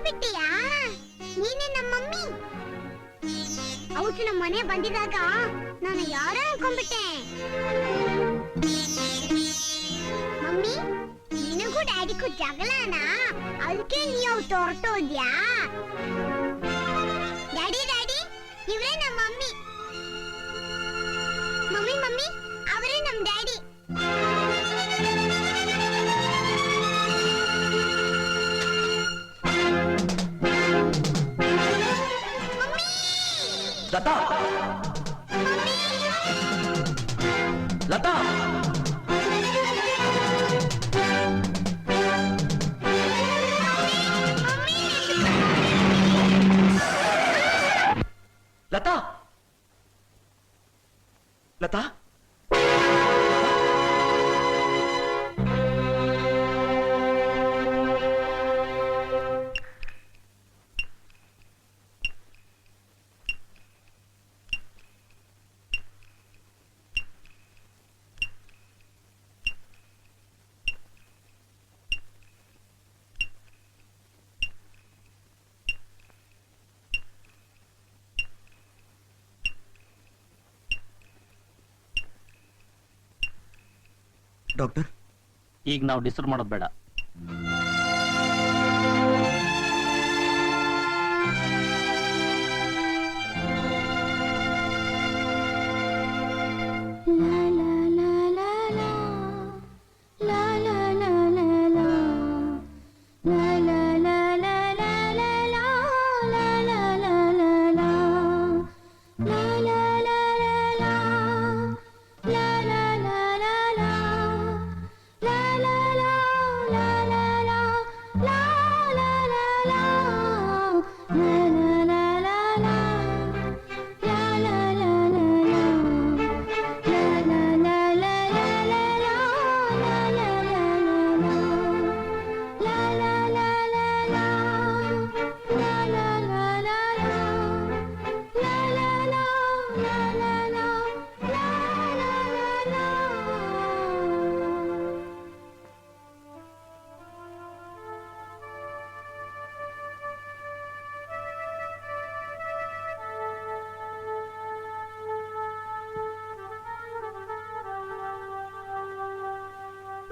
ಅನ್ಕೊಂಡ್ಬಿಟ್ಟಿಯಾ? ನೀನೇ ನಮ್ಮ ಮಮ್ಮಿ. ಅವತ್ತು ನಮ್ಮ ಮನೆ ಬಂದಿದಾಗ ನಾನು ಯಾರೋ ಅನ್ಕೊಂಡ್ಬಿಟ್ಟೆ. ಮಮ್ಮಿ, ನಿನಗೂ ಡ್ಯಾಡಿಗೂ ಜಗಳನಾ? ಅದಕ್ಕೆ ನೀವು ಹೊರಟೋದ್ಯಾ? ಡ್ಯಾಡಿ ಡ್ಯಾಡಿ, ಇವರೇ ನಮ್ಮ ಮಮ್ಮಿ. ಮಮ್ಮಿ ಮಮ್ಮಿ, ಅವರೇ ನಮ್ಮ ಡ್ಯಾಡಿ. ಲತಾ, ಲತಾ, ಲತಾ, ಲತಾ, ಡಾಕ್ಟರ್, ಈಗ ನಾವು ಡಿಸ್ಟರ್ಬ್ ಮಾಡೋದು ಬೇಡ.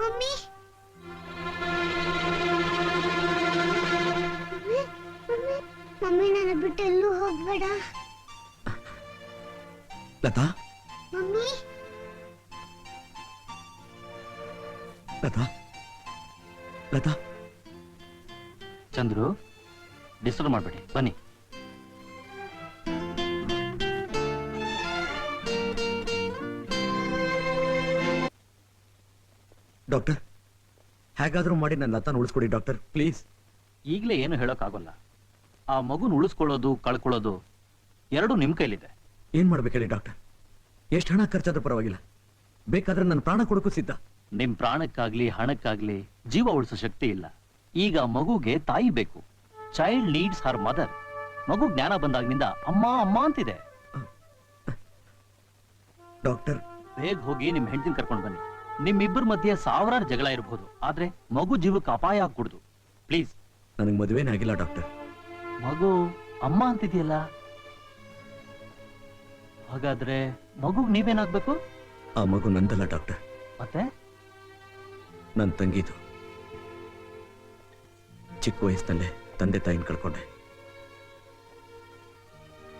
ಮಮ್ಮಿ, ಮಮ್ಮಿ, ನನ್ನ ಬಿಟ್ಟು ಎಲ್ಲೂ ಹೋಗ್ಬೇಡ. ಲತಾ, ಮಮ್ಮಿ, ಲತಾ, ಲತಾ. ಚಂದ್ರು, ಡಿಸ್ಟರ್ಬ್ ಮಾಡಬೇಡಿ, ಬನ್ನಿ. ಡಾಕ್ಟರ್, ಹೇಗಾದ್ರೂ ಮಾಡಿ ನನ್ನ ಲತಾನ ಉಳಿಸ್ಕೊಡಿ ಡಾಕ್ಟರ್, ಪ್ಲೀಸ್. ಈಗಲೇ ಏನು ಹೇಳೋಕ್ಕಾಗಲ್ಲ. ಆ ಮಗುನ ಉಳಿಸ್ಕೊಳ್ಳೋದು ಕಳ್ಕೊಳ್ಳೋದು ಎರಡೂ ನಿಮ್ ಕೈಲಿದೆ. ಏನ್ ಮಾಡ್ಬೇಕು ಹೇಳಿ ಡಾಕ್ಟರ್? ಎಷ್ಟು ಹಣ ಖರ್ಚಾದ್ರೂ ಪರವಾಗಿಲ್ಲ, ಬೇಕಾದ್ರೆ ನನ್ನ ಪ್ರಾಣ ಕೊಡಕ್ಕೂ ಸಿದ್ಧ. ನಿಮ್ ಪ್ರಾಣಕ್ಕಾಗ್ಲಿ ಹಣಕ್ಕಾಗ್ಲಿ ಜೀವ ಉಳಿಸೋ ಶಕ್ತಿ ಇಲ್ಲ. ಈಗ ಮಗುಗೆ ತಾಯಿ ಬೇಕು. Child needs her mother. ಮಗು ಜ್ಞಾನ ಬಂದಾಗಿನಿಂದ ಅಮ್ಮ ಅಮ್ಮ ಅಂತಿದೆ. ಡಾಕ್ಟರ್, ಬೇಗ ಹೋಗಿ ನಿಮ್ ಹೆಂಡತಿನ ಕರ್ಕೊಂಡು ಬನ್ನಿ. ನಿಮ್ಮಿಬ್ಬರ ಮಧ್ಯೆ ಸಾವಿರಾರು ಜಗಳ ಇರಬಹುದು, ಆದ್ರೆ ಮಗು ಜೀವಕ್ಕೆ ಅಪಾಯ ಆಗ್ಕೂಡ್ದು. ಪ್ಲೀಸ್. ನನಗೆ ಮದುವೆನೇ ಆಗಿಲ್ಲ ಡಾಕ್ಟರ್. ಮಗು ಅಮ್ಮ ಅಂತಿದೆಯಲ್ಲ, ಹಾಗಾದ್ರೆ ಮಗುಗ್ ನೀವೇನಾಗ್ಬೇಕು? ಆ ಮಗು ನಂದಲ್ಲ ಡಾಕ್ಟರ್, ಮತ್ತೆ ನನ್ನ ತಂಗಿದು. ಚಿಕ್ಕ ವಯಸ್ಸಿನಲ್ಲೇ ತಂದೆ ತಾಯಿನ ಕಳ್ಕೊಂಡೆ.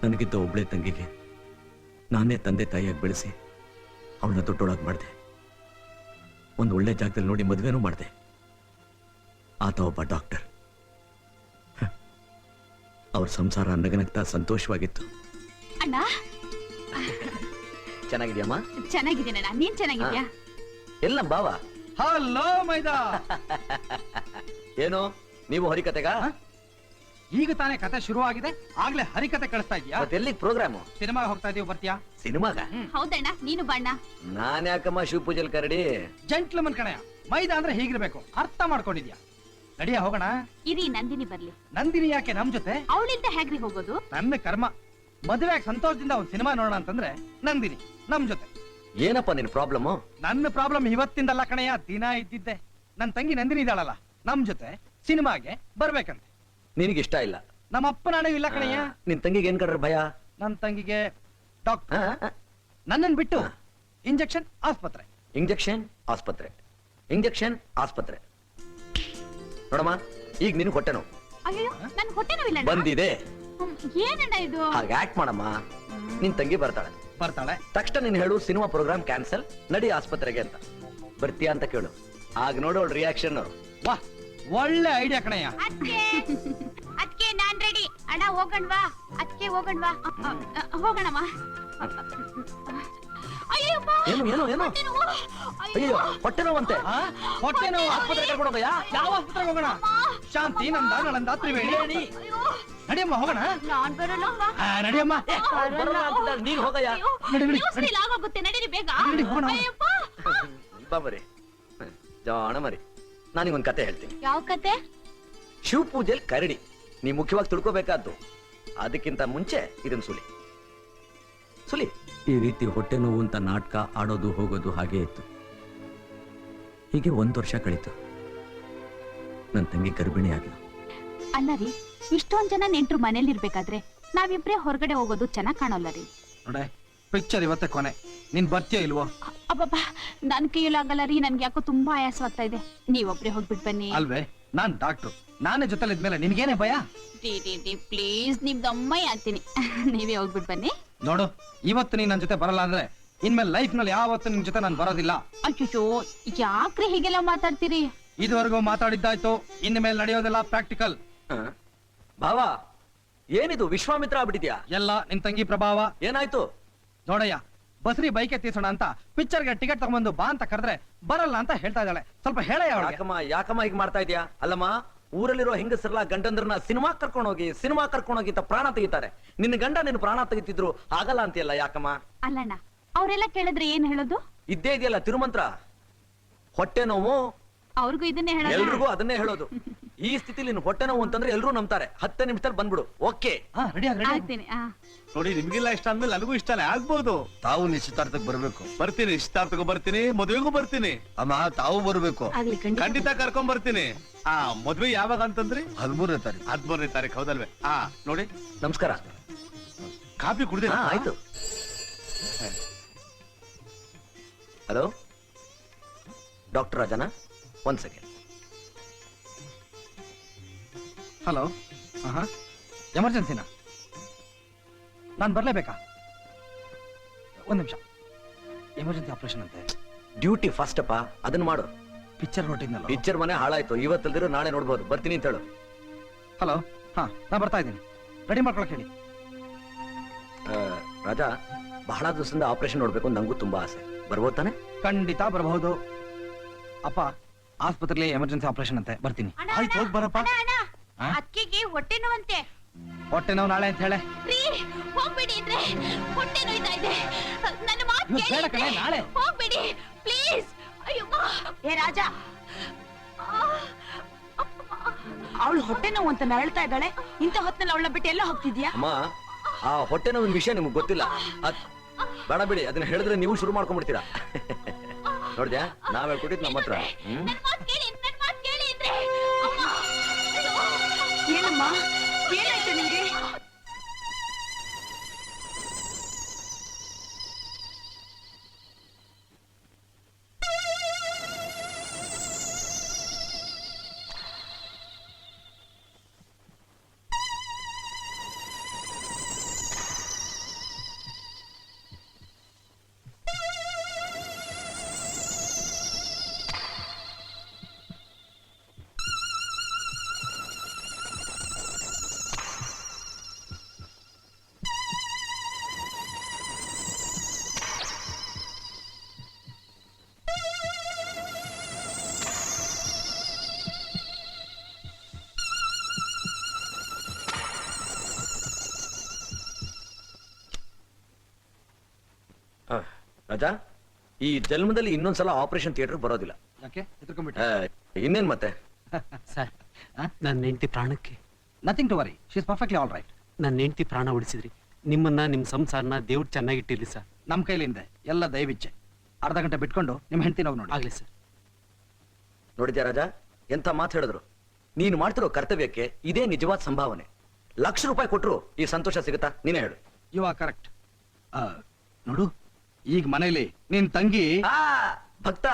ನನಗಿದ್ದ ಒಬ್ಳೆ ತಂಗಿಗೆ ನಾನೇ ತಂದೆ ತಾಯಿಯಾಗಿ ಬೆಳೆಸಿ ಅವಳನ್ನ ದೊಡ್ಡೊಳಗೆ ಮಾಡಿದೆ. ಒಂದು ಒಳ್ಳೆ ಜಾಗದಲ್ಲಿ ನೋಡಿ ಮದುವೆನೂ ಮಾಡಿದೆ. ಆತ ಒಬ್ಬ ಡಾಕ್ಟರ್. ಅವ್ರ ಸಂಸಾರ ನಗನಗ್ತಾ ಸಂತೋಷವಾಗಿತ್ತು. ಅಣ್ಣ, ಚೆನ್ನಾಗಿದ್ಯಮ್ಮ? ಚೆನ್ನಾಗಿದ್ದೀನಣ್ಣ, ನೀನ್ ಚೆನ್ನಾಗಿದ್ಯಾ? ಎಲ್ಲ ಬಾವ. ಹಲೋ ಮೈದಾ. ಏನು ನೀವು ಹರಿಕತೆಗ? ಈಗ ತಾನೇ ಕತೆ ಶುರುವಾಗಿದೆ, ಆಗ್ಲೇ ಹರಿಕತೆ ಕಳಿಸ್ತಾ ಇದ್ಯಾ? ಎಲ್ಲಿ ಪ್ರೋಗ್ರಾಮು? ಸಿನಿಮಾಗೆ ಹೋಗ್ತಾ ಇದೀವಿ, ಬರ್ತೀಯಾ? ಸಿನಿಮಾಗ? ಹೌದಣ್ಣ, ನೀನು ಬಣ್ಣ. ನಾನ್ ಯಾಕಮ್ಮ ಶಿವ ಪೂಜೆಲ್ ಕರಡಿ? ಜೆಂಟ್ಲ್ಮನ್ ಕಣಯ್ಯ. ಮೈದಾ ಅಂದ್ರೆ ಹೀಗಿರ್ಬೇಕು, ಅರ್ಥ ಮಾಡ್ಕೊಂಡಿದ್ಯಾ? ನಡಿಯ ಹೋಗೋಣ. ಇರಿ, ನಂದಿನಿ ಬರ್ಲಿ. ನಂದಿನಿ ಯಾಕೆ ನಮ್ ಜೊತೆ? ಅವಳಿಂದ ಹೇಗ್ರಿ ಹೋಗೋದು? ನನ್ನ ಕರ್ಮ. ಮದುವೆಯಾಗಿ ಸಂತೋಷದಿಂದ ಒಂದ್ ಸಿನಿಮಾ ನೋಡೋಣ ಅಂತಂದ್ರೆ ನಂದಿನಿ ನಮ್ ಜೊತೆ. ಏನಪ್ಪ ನಿನ್ ಪ್ರಾಬ್ಲಮ್? ನನ್ನ ಪ್ರಾಬ್ಲಮ್ ಇವತ್ತಿಂದಲ್ಲ ಕಣಯ್ಯ, ದಿನ ಇದ್ದಿದ್ದೆ. ನನ್ ತಂಗಿ ನಂದಿನಿ ಇದ್ದಾಳಲ್ಲ, ನಮ್ ಜೊತೆ ಸಿನಿಮಾಗೆ ಬರ್ಬೇಕಂತೆ. ನಿನಗೆ ಇಷ್ಟ ಇಲ್ಲ. ನಮ್ಮ ಅಪ್ಪ ನಾಣೆ ಇಲ್ಲ ಕಣಯ್ಯ. ನಿನ್ ತಂಗಿಗೆ ಏನ್ ಕಡ್ರೆ ಭಯ? ನನ್ನ ತಂಗಿಗೆ ಡಾಕ್ಟರ್, ಆ? ನನ್ನನ್ ಬಿಟ್ಟು ಇಂಜೆಕ್ಷನ್ ಆಸ್ಪತ್ರೆ. ಇಂಜೆಕ್ಷನ್ ಆಸ್ಪತ್ರೆ, ಇಂಜೆಕ್ಷನ್ ಆಸ್ಪತ್ರೆ. ನೋಡಮ್ಮ, ಈಗ ನಿನ್ ಹೊಟ್ಟೆ ನೋವು ಅಯ್ಯೋ ನನ್ ಹೊಟ್ಟೆ ನೋವಿಲ್ಲ ಅಣ್ಣ. ಬಂದಿದೆ. ಏನಣ್ಣ ಇದು? ಹಾಗೆ ಆಕ್ಟ್ ಮಾಡಮ್ಮ. ನಿನ್ ತಂಗಿ ಬರ್ತಾಳೆ, ಬರ್ತಾಳೆ. ತಕ್ಷಣ ನೀನ್ ಹೇಳು ಸಿನಿಮಾ ಪ್ರೋಗ್ರಾಮ್ ಕ್ಯಾನ್ಸಲ್, ನಡಿ ಆಸ್ಪತ್ರೆಗೆ ಅಂತ. ಬರ್ತೀಯಾ ಅಂತ ಕೇಳು. ಆಗ ನೋಡು ಅವಳ ರಿಯಾಕ್ಷನ್. ವಾಹ್, ಒಳ್ಳೆ ಐಡಿಯಾ ಕಣಯ್ಯ. ಅದಕ್ಕೆ ನಾನ್ ರೆಡಿ. ಅಣ್ಣ ಹೋಗಣ್ವಾ? ಅದಕ್ಕೆ ಹೋಗಣ್ವಾ? ಹೋಗಣಮ್ಮ. ಅಯ್ಯಪ್ಪ, ಏನು ಏನು ಏನು? ಹೊಟ್ಟೆ ನೋವು. ಅಯ್ಯೋ, ಹೊಟ್ಟೆ ನೋವಂತೆ. ಆ? ಹೊಟ್ಟೆ ನೋವು ಆಸ್ಪತ್ರೆಗೆ ಕರ್ಕೊಂಡು ಹೋಗಯ್ಯ. ಯಾವ ಆಸ್ಪತ್ರೆಗೆ ಹೋಗೋಣ? ಶಾಂತಿ, ನಂದ, ನಳಂದ, ತ್ರಿವೇಣಿ. ನಡಿಯಮ್ಮ ಹೋಗೋಣ. ನಾನ್ ಬರಲ್ಲಮ್ಮ. ನಡಿಯಮ್ಮ. ಬರೋಣ ಅಂತಿದ್ದಾಗ ನೀನ್ ಹೋಗಯ್ಯ. ಆಗೋಗುತ್ತೆ, ನಡೀರಿ ಬೇಗ. ನಡಿ, ಹೋಗೋಣ. ಅಯ್ಯಪ್ಪ. ಬಾ ಮರಿ, ಜಾಣ ಮರಿ. ನಾನಿಗೊಂದು ಕತೆ ಹೇಳ್ತೀನಿ. ಯಾವ ಕತೆ? ಶಿವ ಪೂಜೆಲ್ ಕರಡಿ. ನೀ ಮುಖ್ಯವಾಗಿ ತಿಳ್ಕೋಬೇಕಾದ್ದು. ಅದಕ್ಕಿಂತ ಮುಂಚೆ ಇದನ್ ಸುಲಿ ಸುಲಿ. ಈ ರೀತಿ ಹೊಟ್ಟೆ ನೋವು ಅಂತ ನಾಟಕ ಆಡೋದು ಹೋಗೋದು ಹಾಗೆ ಇತ್ತು. ಹೀಗೆ 1 ವರ್ಷ ಕಳೀತು. ನನ್ನ ತಂಗಿ ಗರ್ಭಿಣಿ ಆಗಿಲ್ಲ. ಅಲ್ಲ ರೀ, ಇಷ್ಟೊಂದ್ ಜನ ನೆಂಟ್ರು ಮನೇಲಿ ಇರ್ಬೇಕಾದ್ರೆ ನಾವಿಬ್ರೇ ಹೊರಗಡೆ ಹೋಗೋದು ಚೆನ್ನಾಗ್ ಕಾಣೋಲ್ಲ ರೀ. ನೋಡೆ, ಪಿಕ್ಚರ್ ಇವತ್ತೇ ಕೊನೆ. ನೀನ್ ಬರ್ತೀಯ ಇಲ್ವೋ? ಅಬ್ಬಬ್ಬಾ, ನನ್ ಕೈಯಲ್ಲಾಗಲ್ಲ ರೀ. ನನ್ಗೆ ಯಾಕೋ ತುಂಬಾ ಆಯಾಸವಾಗ್ತಾ ಇದೆ. ನೀವೊಬ್ರೇ ಹೋಗ್ಬಿಟ್ ಬನ್ನಿ. ಅಲ್ವೇ, ನಾನ್ ಡಾಕ್ಟ್ರು. ನಾನೇ ಜೊತೆಲಿ ಇದ್ಮೇಲೆ ನಿನ್ಗೇನೆ ಭಯ? ಪ್ಲೀಸ್, ನಿಮ್ದು ಅಮ್ಮಯ್ಯ ಆಗ್ತೀನಿ. ನೀವೇ ಹೋಗ್ಬಿಟ್ ಬನ್ನಿ. ನೋಡು, ಇವತ್ತು ನೀನ್ ನನ್ ಜೊತೆ ಬರಲ್ಲ ಅಂದ್ರೆ ಇನ್ಮೇಲೆ ಲೈಫ್ ನಲ್ಲಿ ಯಾವತ್ತು ನಿನ್ ಜೊತೆ ನಾನು ಬರೋದಿಲ್ಲ. ಅಯ್ಯೋ, ಯಾಕ್ರಿ ಹೀಗೆಲ್ಲ ಮಾತಾಡ್ತೀರಿ? ಇದುವರೆಗೂ ಮಾತಾಡಿದ್ದಾಯ್ತು, ಇನ್ ಮೇಲೆ ನಡೆಯೋದೆಲ್ಲ ಪ್ರಾಕ್ಟಿಕಲ್. ಭಾವ, ಏನಿದು ವಿಶ್ವಾಮಿತ್ರ ಆಗ್ಬಿಟ್ಟಿದ್ಯಾ? ಎಲ್ಲ ನಿನ್ ತಂಗಿ ಪ್ರಭಾವ. ಏನಾಯ್ತು? ನೋಡಯ್ಯ, ಬಸ್ರಿ ಬೈಕ್ ಎತ್ತಿಸೋಣ ಅಂತ ಪಿಕ್ಚರ್ಗೆ ಟಿಕೆಟ್ ತಗೊಂಡ್ಬಂದು ಬಾ ಅಂತ ಕರೆದ್ರೆ ಬರಲ್ಲ ಅಂತ ಹೇಳ್ತಾ ಇದ್ದಾಳೆ. ಸ್ವಲ್ಪ ಹೇಳಯ್ಯ ಅವಳಿಗೆ. ಯಾಕಮ್ಮ ಹೀಗೆ ಮಾಡ್ತಾ ಇದೀಯಾ? ಅಲ್ಲಮ್ಮ, ಊರಲ್ಲಿರೋ ಹೆಂಗಸರ್ಲ ಗಂಡಂದ್ರನ್ನ ಸಿನಿಮಾ ಕರ್ಕೊಂಡೋಗಿ ಅಂತ ಪ್ರಾಣ ತೆಗಿತಾರೆ. ನಿನ್ನ ಗಂಡ ನಿನ್ನ ಪ್ರಾಣ ತೆಗಿತಿದ್ರು ಆಗಲ್ಲ ಅಂತೀಯಲ್ಲ, ಯಾಕಮ್ಮ? ಅಲ್ಲಣ್ಣ, ಅವರೆಲ್ಲ ಕೇಳಿದ್ರೆ ಏನ್ ಹೇಳೋದು? ಇದ್ದೇ ಇದೆಯಲ್ಲ ತಿರುಮಂತ್ರ. ಹೊಟ್ಟೆ ನೋವು ಅವ್ರಿಗೂ ಇದನ್ನೇ ಹೇಳೋದು. ಎಲ್ರಿಗೂ ಅದನ್ನೇ ಹೇಳೋದು. ಈ ಸ್ಥಿತಿಲಿ ನೀನು ಹೊಟ್ಟೆ ನೋವು ಅಂತಂದ್ರೆ ಎಲ್ರೂ ನಂಬ್ತಾರೆ. 10 ನಿಮಿಷದಲ್ಲಿ ಬಂದ್ಬಿಡು. ಓಕೆ, ರೆಡಿ ಆಗ್ತೀನಿ. ನೋಡಿ, ನಿಮ್ಗೆಲ್ಲ ಇಷ್ಟ ಅಂದ್ಮೇಲೆ ನನಗೂ ಇಷ್ಟನೇ ಆಗ್ಬೋದು. ತಾವು ನಿಶ್ಚಿತಾರ್ಥಕ್ಕೆ ಬರ್ಬೇಕು. ಬರ್ತೀನಿ, ನಿಶ್ಚಿತಾರ್ಥಕ್ಕೂ ಬರ್ತೀನಿ, ಮದುವೆಗೂ ಬರ್ತೀನಿ. ಅಮ್ಮ, ತಾವು ಬರ್ಬೇಕು. ಖಂಡಿತ ಕರ್ಕೊಂಡ್ ಬರ್ತೀನಿ. ಮದ್ವೆ ಯಾವಾಗ ಅಂತಂದ್ರಿ? 13ನೇ ತಾರೀಕು. 13ನೇ ತಾರೀಕು, ಹೌದಲ್ವೇ? ನೋಡಿ, ನಮಸ್ಕಾರ. ಕಾಫಿ ಕುಡ್ದಿರಾ? ಆಯ್ತು. ಹಲೋ ಡಾಕ್ಟರ್ ರಾಜನ, 1 ಸೆಕೆಂಡ್. ಹಲೋ, ಎಮರ್ಜೆನ್ಸಿನಾ? ನಾನು ಬರ್ಲೇಬೇಕಾ? 1 ನಿಮಿಷ. ಎಮರ್ಜೆನ್ಸಿ ಆಪರೇಷನ್ ಅಂತೆ. ಡ್ಯೂಟಿ ಫಸ್ಟ್ ಅಪ್ಪ, ಅದನ್ನ ಮಾಡು. ಪಿಕ್ಚರ್ ಹೊರಟಿದ್ನಲ್ಲ. ಪಿಕ್ಚರ್ ಮನೆ ಹಾಳಾಯ್ತು. ಇವತ್ತಲ್ದಿರೋ ನಾಳೆ ನೋಡ್ಬೋದು. ಬರ್ತೀನಿ ಅಂತ ಹೇಳು. ಹಲೋ, ನಾ ಬರ್ತಾ ಇದ್ದೀನಿ. ರೆಡಿ ಮಾಡ್ಕೊಳಕ್ ಹೇಳಿ. ರಾಜ, ಬಹಳ ದಿವಸದಿಂದ ಆಪರೇಷನ್ ನೋಡ್ಬೇಕು ಅಂತ ನಂಗೂ ತುಂಬಾ ಆಸೆ. ಬರ್ಬೋದು ತಾನೆ? ಖಂಡಿತ ಬರಬಹುದು. ಅಪ್ಪ, ಆಸ್ಪತ್ರೆಯಲ್ಲಿ ಎಮರ್ಜೆನ್ಸಿ ಆಪರೇಷನ್ ಅಂತೆ. ಬರ್ತೀನಿ. ಆಯ್ತು, ಹೋಗ್ ಬರಪ್ಪ. ಅಕ್ಕಿಗೆ ಹೊಟ್ಟೆ ನೋವಂತೆ. ಹೊಟ್ಟೆ ನೋವು ನಾಳೆ ಅಂತ ಹೇಳೆ. ಹೋಗ್ಬೇಡಿ ಅಂದ್ರೆ ಹೊಟ್ಟೆ ನೋಯ್ತಾ ಇದೆ. ನನ್ನ ಮಾತು ಇವತ್ತು ಹೇಳ ಕಣೆ, ನಾಳೆ. ಹೋಗ್ಬೇಡಿ ಪ್ಲೀಸ್. ಅಯ್ಯಮ್ಮ, ಏ ರಾಜ, ಅವಳು ಹೊಟ್ಟೆ ನೋವು ಅಂತ ನರಳ್ತಾ ಇದ್ದಾಳೆ. ಇಂಥ ಹೊತ್ತಲ್ಲಿ ಅವಳ ಬಿಟ್ಟು ಎಲ್ಲ ಹೋಗ್ತಿದ್ಯಾ? ಅಮ್ಮ, ಆ ಹೊಟ್ಟೆ ನೋವಿನ ವಿಷಯ ನಿಮ್ಗೆ ಗೊತ್ತಿಲ್ಲ. ಬೇಡ ಬಿಡಿ, ಅದನ್ನ ಹೇಳಿದ್ರೆ ನೀವು ಶುರು ಮಾಡ್ಕೊಂಡ್ಬಿಡ್ತೀರಾ. ನೋಡ್ದ್ಯಾ, ನಾವ್ ಹೇಳ್ಕೊಟ್ಟಿದ್ ನಮ್ಮ ಹತ್ರ. ನನ್ ಮಾತು ಕೇಳಿ, ನನ್ ಮಾತು ಕೇಳಿ ಅಂದ್ರೆ. ಏನಮ್ಮ, ಏನಾಯ್ತು ನಿಂಗೆ? ರಾಜಾ, ಈ ಜನ್ಮದಲ್ಲಿ ಇನ್ನೊಂದ್ಸಲ ಆಪರೇಷನ್ ಥಿಯೇಟರ್ ಬರೋದಿಲ್ಲ. ಯಾಕೆ ಹೆದರ್ಕೊಂಡ್ಬಿಟ್ಟೆ? ಇನ್ನೇನ್ ಮತ್ತೆ? ಸರ್, ನನ್ನ ಹೆಂಡತಿ ಪ್ರಾಣಕ್ಕೆ nothing to worry, she is perfectly all right. ನನ್ನ ಹೆಂಡತಿ ಪ್ರಾಣ ಉಳಿಸಿದ್ರಿ. ನಿಮ್ಮನ್ನ ನಿಮ್ಮ ಸಂಸಾರನ ದೇವ್ರು ಚೆನ್ನಾಗಿಟ್ಟಿರ್ಲಿ ಸರ್. ನಮ್ಮ ಕೈಲಿಂದ ಎಲ್ಲ ದಯವಿಚ್ಚೆ. ಅರ್ಧ ಗಂಟೆ ಬಿಟ್ಕೊಂಡು ನಿಮ್ಮ ಹೆಂಡತಿ ನಾವು ನೋಡಿ. ಆಗ್ಲಿ ಸರ್. ನೋಡಿದ್ಯಾ ರಾಜಾ, ಎಂತ ಮಾತು ಹೇಳಿದ್ರು. ನೀನು ಮಾಡ್ತಿರೋ ಕರ್ತವ್ಯಕ್ಕೆ ಇದೇ ನಿಜವಾದ ಸಂಭಾವನೆ. ₹1,00,000 ಕೊಟ್ರು ಈ ಸಂತೋಷ ಸಿಗುತ್ತಾ? ನೀನೇ ಹೇಳು. You are correct. ನೋಡು, ಈಗ ಮನೇಲಿ ನಿನ್ ತಂಗಿ ಆ ಭಕ್ತ,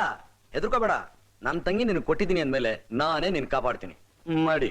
ಹೆದರ್ಕೋಬೇಡ. ನನ್ನ ತಂಗಿ ನಿನಗೆ ಕೊಟ್ಟಿದ್ದೀನಿ ಅಂದ್ಮೇಲೆ ನಾನೇ ನಿನ್ ಕಾಪಾಡ್ತೀನಿ. ಮಾಡಿ.